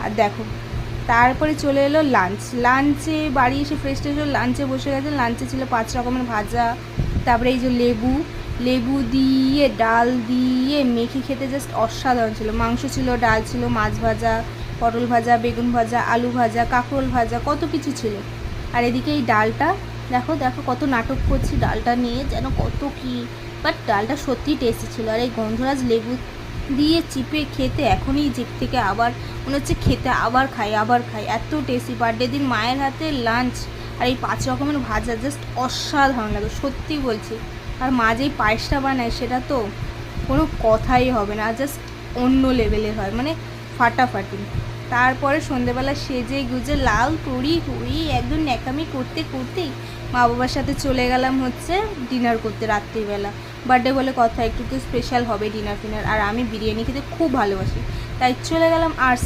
আর দেখো তারপরে চলে এলো লাঞ্চে বাড়ি এসে ফ্রেশ ট্রেশ হলো, লাঞ্চে বসে গেছে। লাঞ্চে ছিল 5 রকমের ভাজা, তারপরে এই যে লেবু দিয়ে ডাল দিয়ে মেখে খেতে জাস্ট অসাধারণ ছিল। মাংস ছিল, ডাল ছিল, মাছ ভাজা, পটল ভাজা, বেগুন ভাজা, আলু ভাজা, কাঁকরোল ভাজা, কত কিছু ছিল। আর এদিকে এই ডালটা দেখো কত নাটক করছি ডালটা নিয়ে, যেন কত কী, বাট ডালটা সত্যিই টেস্টি ছিল। আর এই গন্ধরাজ লেবু দিয়ে চিপে খেতে এখনই জিভ থেকে আবার মনে হচ্ছে খেতে আবার খাই, এত টেস্টি। বার্থডে দিন মায়ের হাতে লাঞ্চ আর এই 5 রকমের ভাজা জাস্ট অসাধারণ লাগে, সত্যি বলছি। আর মা যেই পায়েসটা বানায় সেটা তো কোনো কথাই হবে না, জাস্ট অন্য লেভেলের হয়, মানে ফাটাফাটি। তারপরে সন্ধেবেলা সেজে গুজে লাল টড়ি একদম ন্যাকামি করতে করতেই মা বাবার সাথে চলে গেলাম হচ্ছে ডিনার করতে রাত্রিবেলা। বার্থডে বলে কথা, একটু তো স্পেশাল হবে ডিনার ফিনার। আর আমি বিরিয়ানি খেতে খুব ভালোবাসি, তাই চলে গেলাম আর্টস।